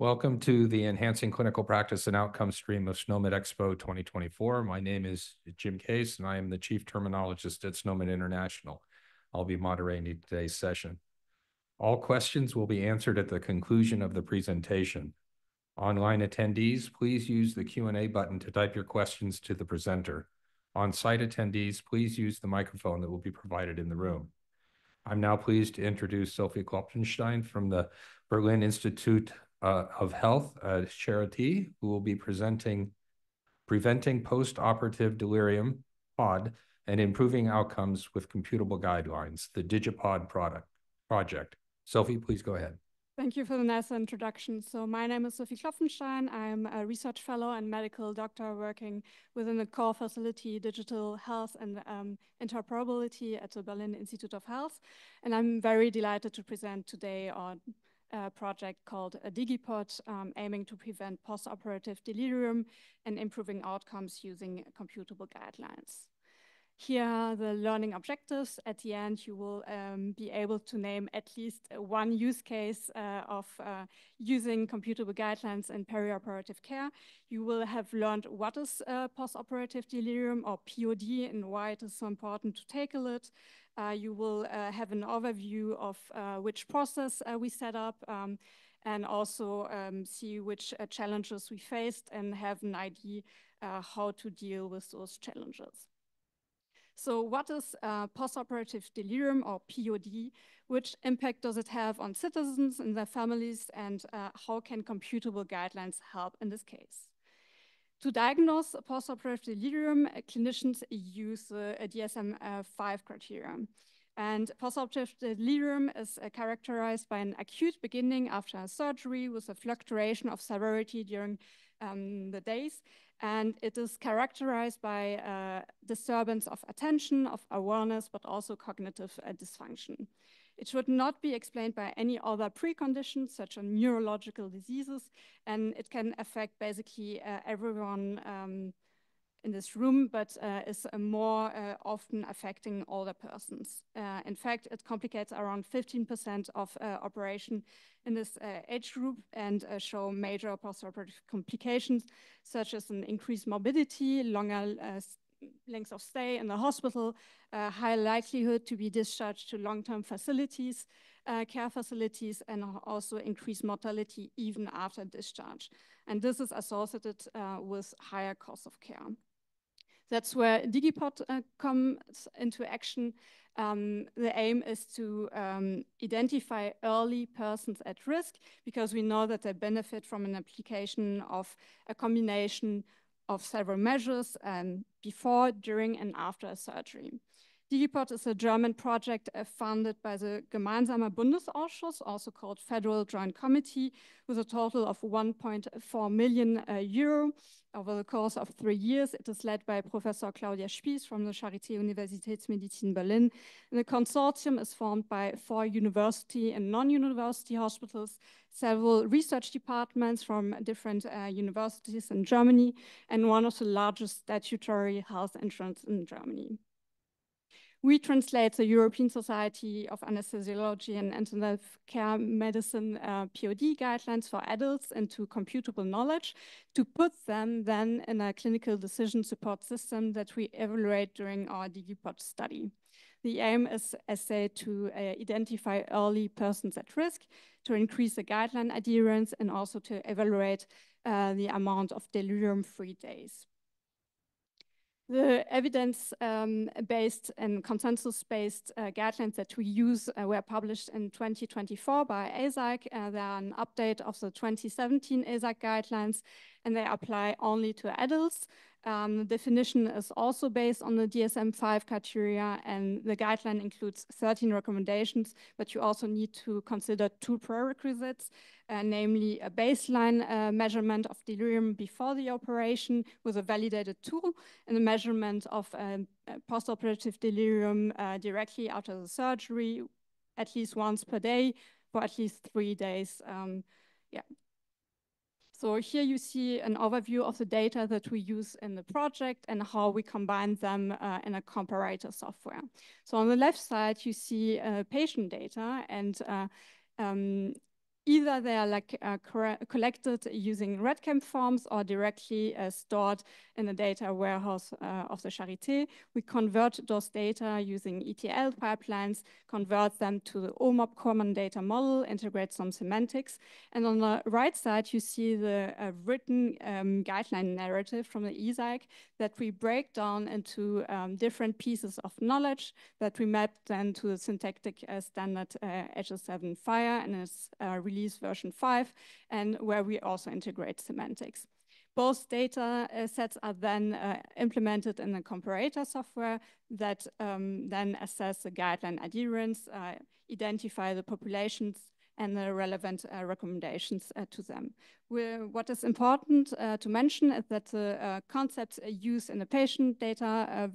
Welcome to the Enhancing Clinical Practice and Outcome stream of SNOMED Expo 2024. My name is Jim Case, and I am the Chief Terminologist at SNOMED International. I'll be moderating today's session. All questions will be answered at the conclusion of the presentation. Online attendees, please use the Q&A button to type your questions to the presenter. On-site attendees, please use the microphone that will be provided in the room. I'm now pleased to introduce Sophie Klopfenstein from the Berlin Institute of Health at Charité, who will be preventing post-operative delirium POD and improving outcomes with computable guidelines, the Digi-POD project. Sophie, please go ahead. Thank you for the nice introduction. So my name is Sophie Klopfenstein. I'm a research fellow and medical doctor working within the core facility Digital Health and Interoperability at the Berlin Institute of Health. And I'm very delighted to present today on a project called Digi-POD, aiming to prevent post-operative delirium and improving outcomes using computable guidelines. Here are the learning objectives. At the end, you will be able to name at least one use case of using computable guidelines in perioperative care. You will have learned what is post-operative delirium or POD and why it is so important to tackle it. You will have an overview of which process we set up and also see which challenges we faced and have an idea how to deal with those challenges. So what is post-operative delirium or POD? Which impact does it have on citizens and their families, and how can computable guidelines help in this case? To diagnose post-operative delirium, clinicians use the DSM-5 criteria. And post-operative delirium is characterized by an acute beginning after a surgery with a fluctuation of severity during the days. And it is characterized by disturbance of attention, of awareness, but also cognitive dysfunction. It should not be explained by any other preconditions, such as neurological diseases, and it can affect basically everyone in this room, but is more often affecting older persons. In fact, it complicates around 15% of operation in this age group and show major postoperative complications, such as an increased morbidity, longer lengths of stay in the hospital, high likelihood to be discharged to long-term facilities, care facilities, and also increased mortality even after discharge. And this is associated with higher cost of care. That's where Digi-POD comes into action. The aim is to identify early persons at risk because we know that they benefit from an application of a combination of several measures before, during, and after a surgery. Digi-POD is a German project funded by the Gemeinsamer Bundesausschuss, also called Federal Joint Committee, with a total of 1.4 million euro over the course of 3 years. It is led by Professor Claudia Spies from the Charité Universitätsmedizin Berlin. And the consortium is formed by 4 university and non-university hospitals, several research departments from different universities in Germany, and one of the largest statutory health insurance in Germany. We translate the European Society of Anesthesiology and Intensive Care Medicine POD guidelines for adults into computable knowledge to put them then in a clinical decision support system that we evaluate during our Digi-POD study. The aim is, as said, to identify early persons at risk, to increase the guideline adherence, and also to evaluate the amount of delirium-free days. The evidence-based and consensus-based guidelines that we use were published in 2024 by ESAIC. They are an update of the 2017 ESAIC guidelines, and they apply only to adults. The definition is also based on the DSM-5 criteria, and the guideline includes 13 recommendations, but you also need to consider 2 prerequisites, namely a baseline measurement of delirium before the operation with a validated tool, and a measurement of postoperative delirium directly after the surgery, at least once per day for at least 3 days. So here you see an overview of the data that we use in the project and how we combine them in a comparator software. So on the left side, you see patient data, and either they are like collected using REDCAM forms or directly stored in the data warehouse of the Charité. We convert those data using ETL pipelines, convert them to the OMOP common data model, integrate some semantics. And on the right side, you see the written guideline narrative from the ESAIC that we break down into different pieces of knowledge that we map then to the syntactic standard HS7 FHIR and its release version 5, and where we also integrate semantics. Both data sets are then implemented in the comparator software that then assess the guideline adherence, identify the populations and the relevant recommendations to them. What is important to mention is that the concepts used in the patient data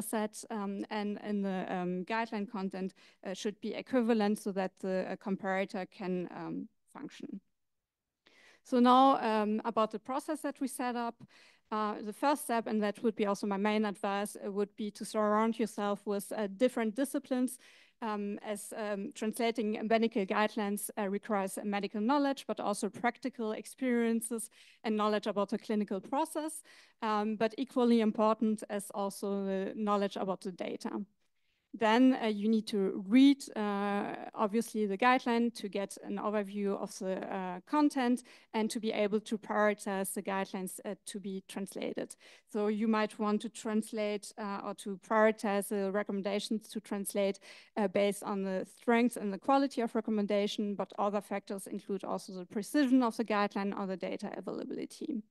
set and in the guideline content should be equivalent so that the comparator can function. So now about the process that we set up. The first step, and that would be also my main advice, would be to surround yourself with different disciplines, as translating medical guidelines requires medical knowledge, but also practical experiences and knowledge about the clinical process, but equally important as also the knowledge about the data. Then you need to read, obviously, the guideline to get an overview of the content and to be able to prioritize the guidelines to be translated. So you might want to translate or to prioritize the recommendations to translate based on the strength and the quality of recommendation, but other factors include also the precision of the guideline or the data availability.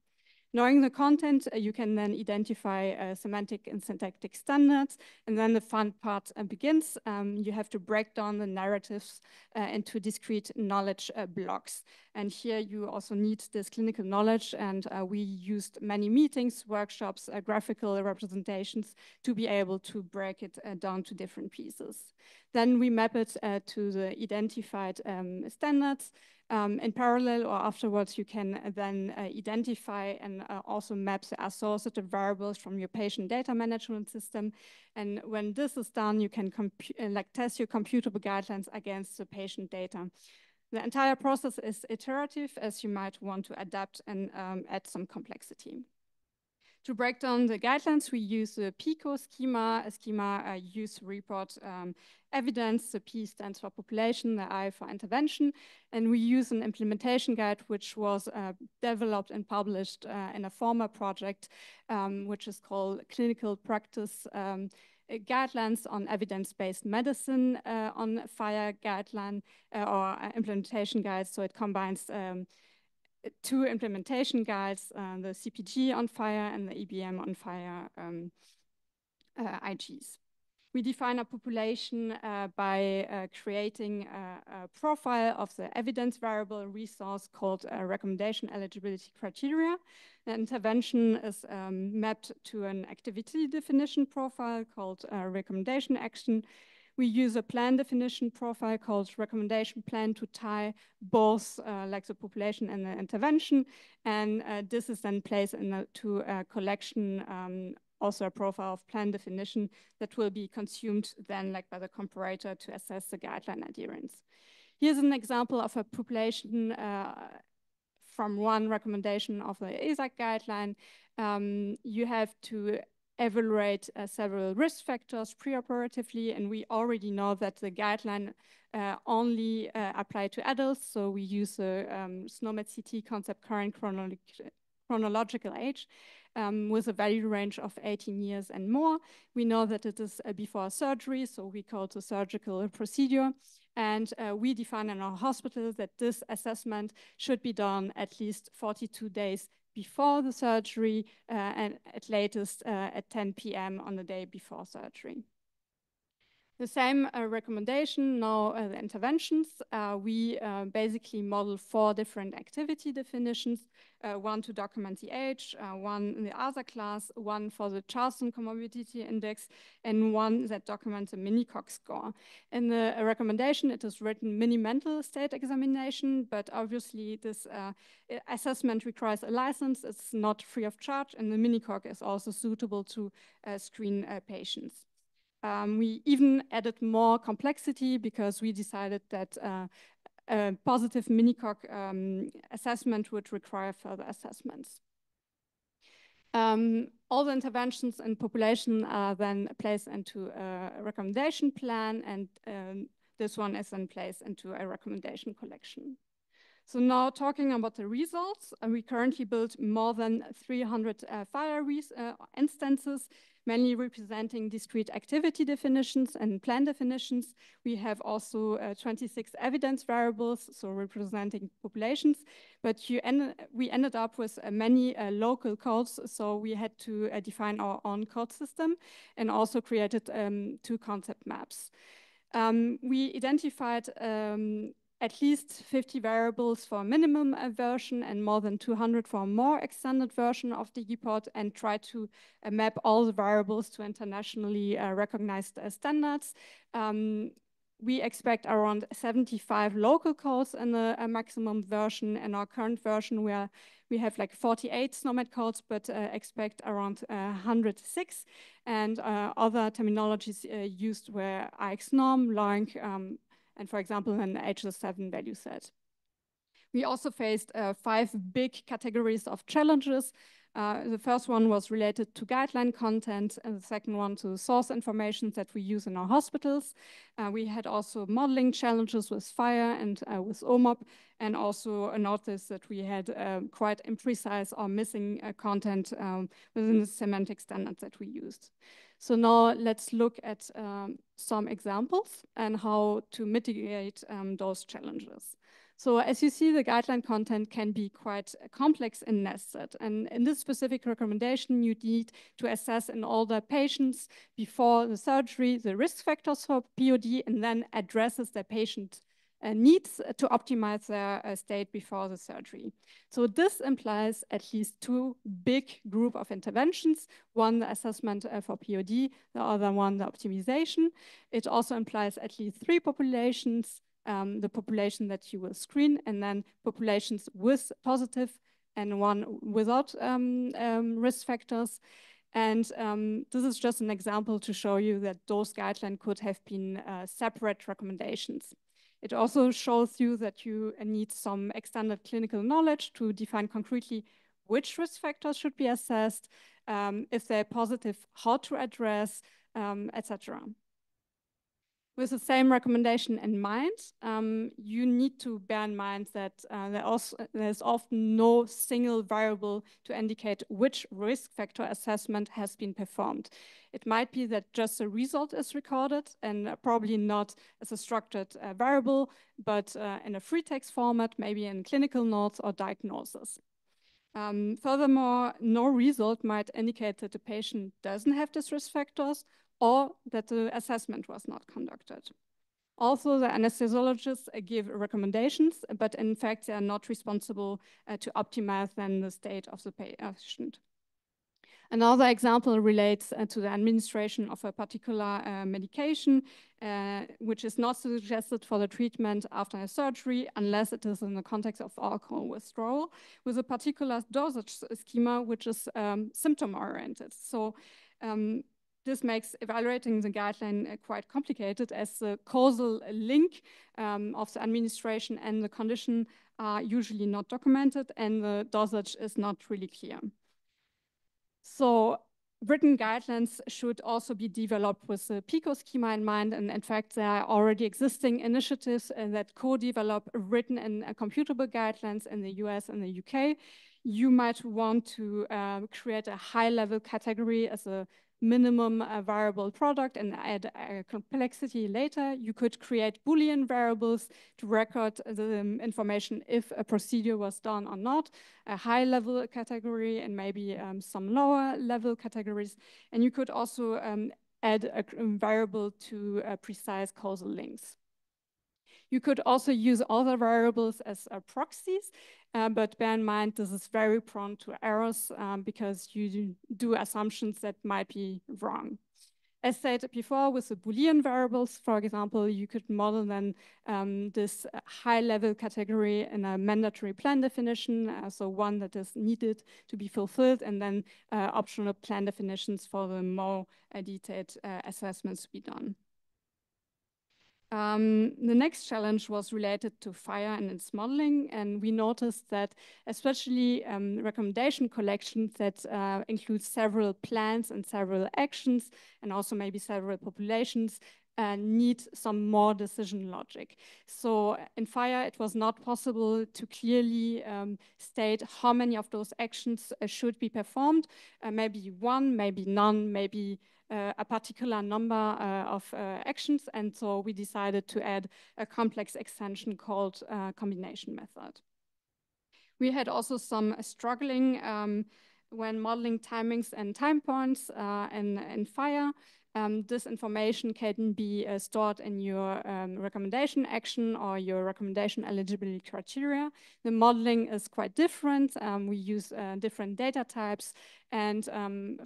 Knowing the content, you can then identify semantic and syntactic standards, and then the fun part begins. You have to break down the narratives into discrete knowledge blocks. And here you also need this clinical knowledge, and we used many meetings, workshops, graphical representations to be able to break it down to different pieces. Then we map it to the identified standards. In parallel or afterwards, you can then identify and also map the associated variables from your patient data management system. And when this is done, you can test your computable guidelines against the patient data. The entire process is iterative, as you might want to adapt and add some complexity. To break down the guidelines, we use the PICO schema. A schema used to report evidence. The P stands for population, the I for intervention. And we use an implementation guide, which was developed and published in a former project, which is called Clinical Practice Guidelines on Evidence-Based Medicine on FHIR guideline or implementation guides. So it combines two implementation guides, the CPG on FHIR and the EBM on FHIR IGs. We define a population by creating a profile of the evidence variable resource called recommendation eligibility criteria. The intervention is mapped to an activity definition profile called recommendation action. We use a plan definition profile called recommendation plan to tie both like the population and the intervention. And this is then placed into a collection, also a profile of plan definition that will be consumed then like by the comparator to assess the guideline adherence. Here's an example of a population from one recommendation of the ESAIC guideline. You have to evaluate several risk factors preoperatively, and we already know that the guideline only apply to adults, so we use the SNOMED CT concept current chronological age with a value range of 18 years and more. We know that it is before surgery, so we call it a surgical procedure, and we define in our hospital that this assessment should be done at least 42 days before the surgery and at latest at 10 p.m. on the day before surgery. The same recommendation, now the interventions. We basically model 4 different activity definitions, one to document the age, one in the other class, one for the Charleston Comorbidity Index, and one that documents a mini-COG score. In the recommendation, it is written mini-mental state examination, but obviously this assessment requires a license. It's not free of charge, and the mini-COG is also suitable to screen patients. We even added more complexity because we decided that a positive mini-cog assessment would require further assessments. All the interventions in population are then placed into a recommendation plan, and this one is then placed into a recommendation collection. So now talking about the results, we currently build more than 300 FHIR instances, mainly representing discrete activity definitions and plan definitions. We have also 26 evidence variables, so representing populations, but we ended up with many local codes, so we had to define our own code system and also created 2 concept maps. We identified at least 50 variables for a minimum version and more than 200 for a more extended version of Digi-POD, and try to map all the variables to internationally recognized standards. We expect around 75 local codes in the maximum version. In our current version, where we have like 48 SNOMED codes, but expect around 106. And other terminologies used were IX-norm, LOINC, and for example, an HS7 value set. We also faced 5 big categories of challenges. The first one was related to guideline content, and the second one to source information that we use in our hospitals. We had also modeling challenges with FHIR and with OMOP, and also noticed that we had quite imprecise or missing content within the semantic standards that we used. So now let's look at some examples and how to mitigate those challenges. So as you see, the guideline content can be quite complex and nested. And in this specific recommendation, you need to assess in all the patients before the surgery the risk factors for POD, and then addresses the patient needs to optimize their state before the surgery. So this implies at least 2 big group of interventions, one the assessment for POD, the other one the optimization. It also implies at least 3 populations, the population that you will screen, and then populations with positive and one without risk factors. And this is just an example to show you that those guidelines could have been separate recommendations. It also shows you that you need some extended clinical knowledge to define concretely which risk factors should be assessed, if they're positive, how to address, etc. With the same recommendation in mind, you need to bear in mind that there's often no single variable to indicate which risk factor assessment has been performed. It might be that just a result is recorded, and probably not as a structured variable, but in a free text format, maybe in clinical notes or diagnosis. Furthermore, no result might indicate that the patient doesn't have these risk factors, or that the assessment was not conducted. Also, the anesthesiologists give recommendations, but in fact, they are not responsible to optimize then the state of the patient. Another example relates to the administration of a particular medication, which is not suggested for the treatment after a surgery unless it is in the context of alcohol withdrawal, with a particular dosage schema which is symptom-oriented. So this makes evaluating the guideline quite complicated, as the causal link of the administration and the condition are usually not documented, and the dosage is not really clear. So written guidelines should also be developed with the PICO schema in mind, and in fact there are already existing initiatives that co-develop written and computable guidelines in the US and the UK. You might want to create a high-level category as a minimum variable product and add complexity later. You could create Boolean variables to record the information if a procedure was done or not, a high-level category and maybe some lower-level categories. And you could also add a variable to precise causal links. You could also use other variables as proxies, but bear in mind this is very prone to errors because you do assumptions that might be wrong. As stated before, with the Boolean variables, for example, you could model then this high-level category in a mandatory plan definition, so one that is needed to be fulfilled, and then optional plan definitions for the more detailed assessments to be done. The next challenge was related to FHIR and its modeling, and we noticed that especially recommendation collections that include several plans and several actions, and also maybe several populations, need some more decision logic. So in FHIR, it was not possible to clearly state how many of those actions should be performed, maybe one, maybe none, maybe a particular number of actions, and so we decided to add a complex extension called combination method. We had also some struggling when modeling timings and time points in FHIR. This information can be stored in your recommendation action or your recommendation eligibility criteria. The modeling is quite different. We use different data types. And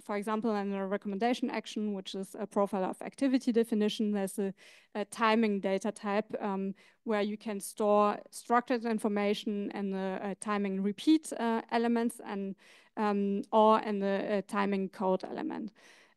for example, in a recommendation action, which is a profile of activity definition, there's a timing data type where you can store structured information and the timing repeat elements and or in the timing code element.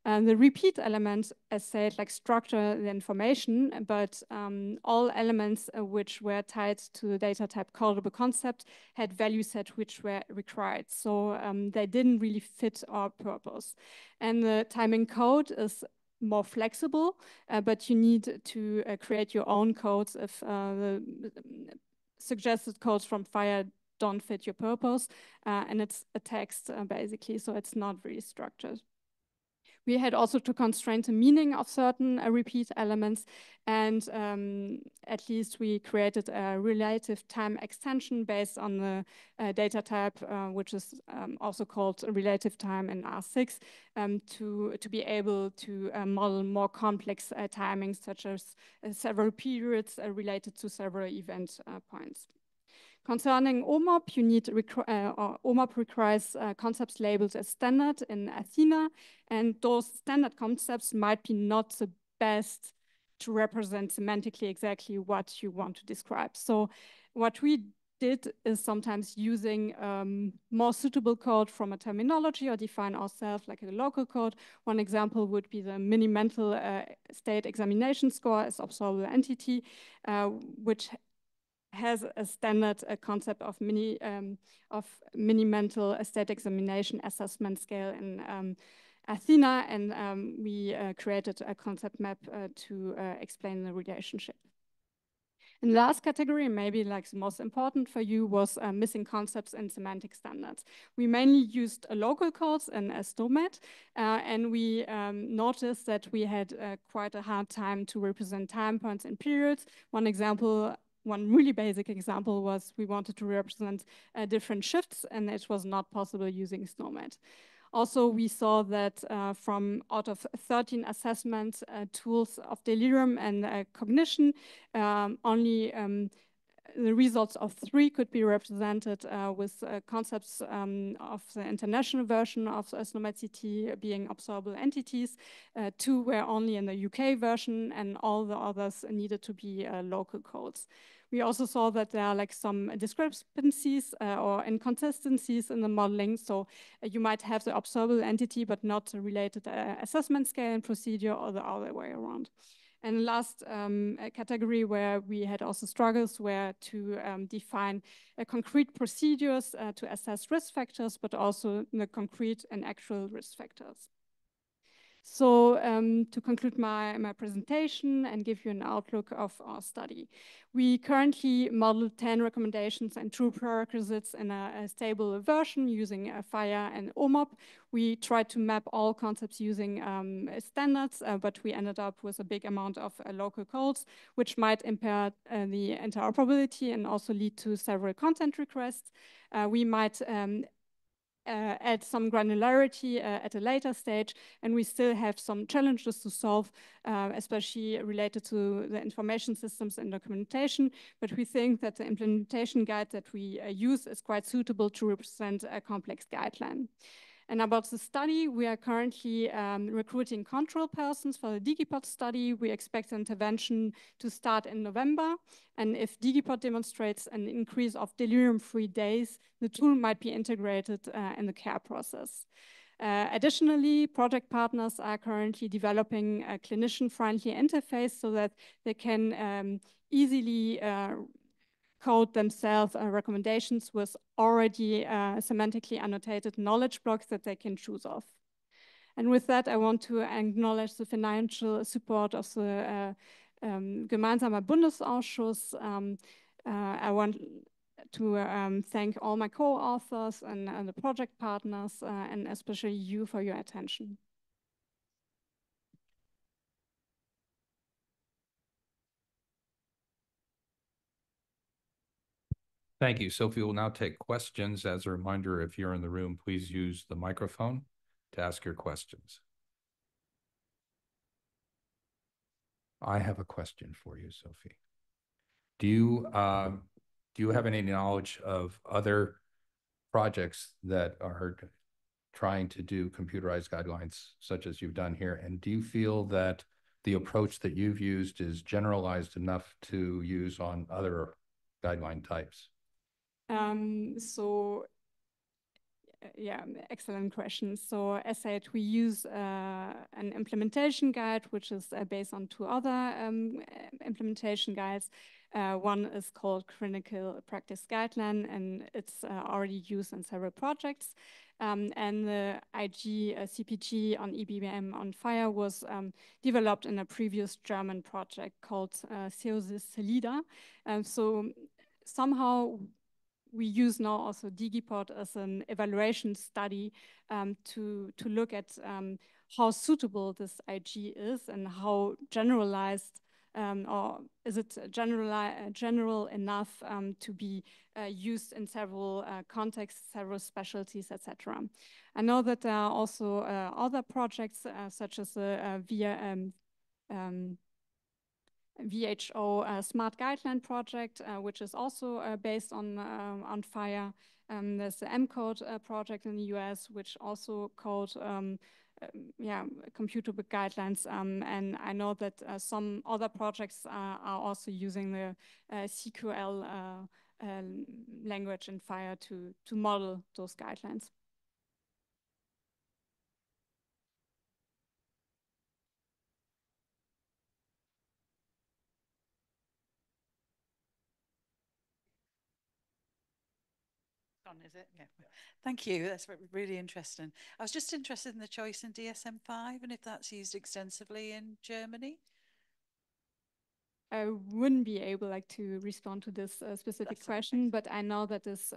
The repeat element, as said, like structure the information, but all elements which were tied to the data type callable concept had value set which were required. So they didn't really fit our purpose. And the timing code is more flexible, but you need to create your own codes if the suggested codes from FHIR don't fit your purpose. And it's a text basically, so it's not really structured. We had also to constrain the meaning of certain repeat elements, and at least we created a relative time extension based on the data type, which is also called relative time in R6, to be able to model more complex timings, such as several periods related to several event points. Concerning OMOP, you need OMOP requires concepts labeled as standard in Athena, and those standard concepts might be not the best to represent semantically exactly what you want to describe. So what we did is sometimes using more suitable code from a terminology or define ourselves like a local code. One example would be the mini-mental state examination score as observable entity, which has a standard concept of mini-mental state examination assessment scale in Athena, and we created a concept map to explain the relationship. And the last category, maybe like the most important for you, was missing concepts and semantic standards. We mainly used local codes and SNOMED, and we noticed that we had quite a hard time to represent time points and periods. One really basic example was we wanted to represent different shifts, and it was not possible using SNOMED. Also, we saw that from out of 13 assessment tools of delirium and cognition, only the results of 3 could be represented with concepts of the international version of SNOMED CT being observable entities. 2 were only in the UK version, and all the others needed to be local codes. We also saw that there are like some discrepancies or inconsistencies in the modeling. So you might have the observable entity, but not the related assessment scale and procedure, or the other way around. And last category where we had also struggles were to define concrete procedures to assess risk factors, but also the concrete and actual risk factors. So to conclude my presentation and give you an outlook of our study, we currently model 10 recommendations and true prerequisites in a stable version using FHIR and OMOP. We tried to map all concepts using standards, but we ended up with a big amount of local codes, which might impair the interoperability and also lead to several content requests. We might add some granularity at a later stage, and we still have some challenges to solve, especially related to the information systems and documentation, but we think that the implementation guide that we use is quite suitable to represent a complex guideline. And about the study, we are currently recruiting control persons for the Digi-POD study. We expect the intervention to start in November. And if Digi-POD demonstrates an increase of delirium-free days, the tool might be integrated in the care process. Additionally, project partners are currently developing a clinician-friendly interface so that they can easily code themselves recommendations with already semantically annotated knowledge blocks that they can choose of. And with that, I want to acknowledge the financial support of the Gemeinsamer Bundesausschuss. I want to thank all my co-authors and the project partners, and especially you for your attention. Thank you. Sophie will now take questions. As a reminder, if you're in the room, please use the microphone to ask your questions. I have a question for you, Sophie. Do you have any knowledge of other projects that are trying to do computerized guidelines such as you've done here? And do you feel that the approach that you've used is generalized enough to use on other guideline types? Yeah, excellent question. So as said, we use an implementation guide, which is based on two other implementation guides. One is called Clinical Practice Guideline, and it's already used in several projects. And the IG CPG on EBM on FHIR was developed in a previous German project called Seoul. So somehow we use now also Digi-POD as an evaluation study to look at how suitable this IG is and how generalized or is it general enough to be used in several contexts, several specialties, etc. I know that there are also other projects such as the WHO Smart Guideline project, which is also based on FHIR. There's the M-Code project in the US, which also code computable guidelines. And I know that some other projects are also using the CQL language in FHIR to model those guidelines. Is it? Yeah. Thank you. That's really interesting. I was just interested in the choice in DSM-5 and if that's used extensively in Germany. I wouldn't be able to respond to this specific question, but I know that is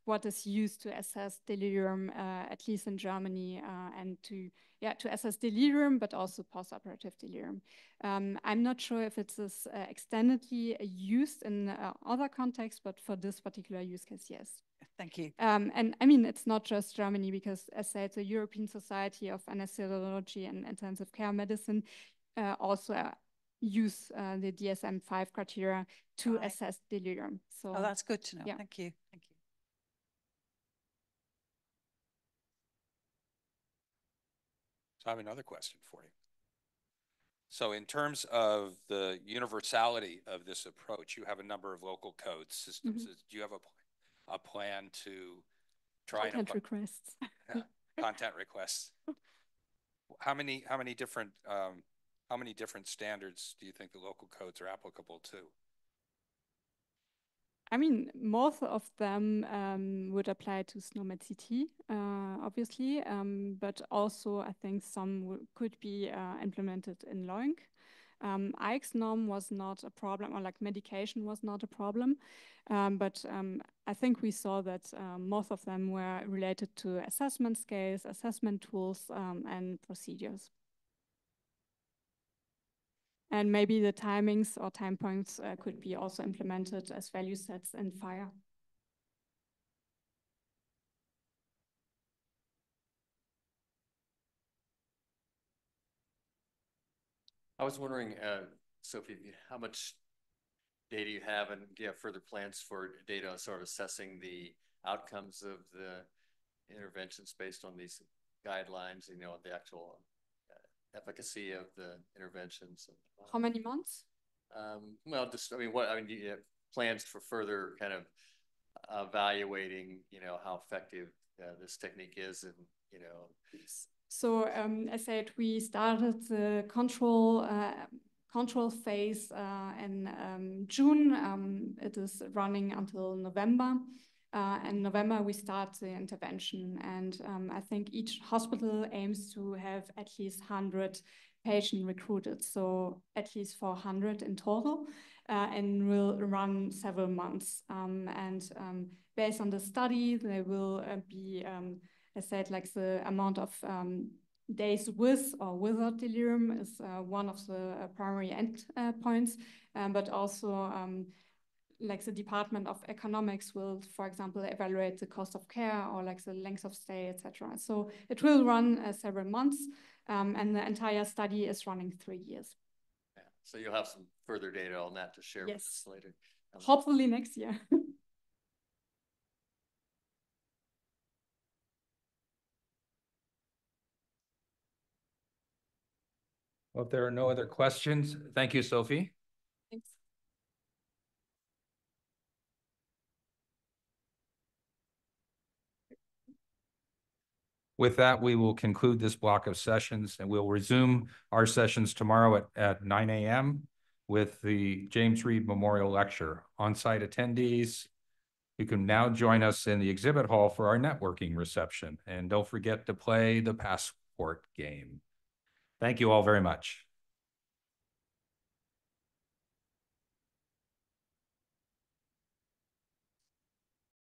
what is used to assess delirium, at least in Germany, and to assess delirium, but also post-operative delirium. I'm not sure if it's extendedly used in other contexts, but for this particular use case, yes. Thank you. And I mean, it's not just Germany, because as I said, the European Society of Anesthesiology and Intensive Care Medicine also use the DSM-5 criteria to assess delirium. So, oh, that's good to know. Yeah. Thank you. Thank you. So I have another question for you. So in terms of the universality of this approach, you have a number of local code systems. Mm-hmm. Do you have a plan to try content requests? Content requests. How many different standards do you think the local codes are applicable to? I mean, most of them would apply to SNOMED CT, obviously, but also I think some could be implemented in LOINC. EIC's norm was not a problem, or medication was not a problem, but I think we saw that most of them were related to assessment scales, assessment tools, and procedures. And maybe the timings or time points could be also implemented as value sets in FHIR. I was wondering, Sophie, how much data you have, and do you have further plans for data sort of assessing the outcomes of the interventions based on these guidelines, the actual efficacy of the interventions? How many months? Well, just, do you have plans for further kind of evaluating, how effective this technique is in you know? So as I said, we started the control phase in June. It is running until November. In November, we start the intervention. And I think each hospital aims to have at least 100 patients recruited, so at least 400 in total, and will run several months. Based on the study, there will be, as I said, like the amount of days with or without delirium is one of the primary endpoints, but also like the Department of Economics will, for example, evaluate the cost of care or like the length of stay, etc. So it will run several months, and the entire study is running 3 years. Yeah. So you'll have some further data on that to share with us later. Hopefully next year. Well, if there are no other questions, thank you, Sophie. Thanks. With that, we will conclude this block of sessions, and we'll resume our sessions tomorrow at 9 a.m. with the James Reed Memorial Lecture. On-site attendees, you can now join us in the exhibit hall for our networking reception. And don't forget to play the passport game. Thank you all very much.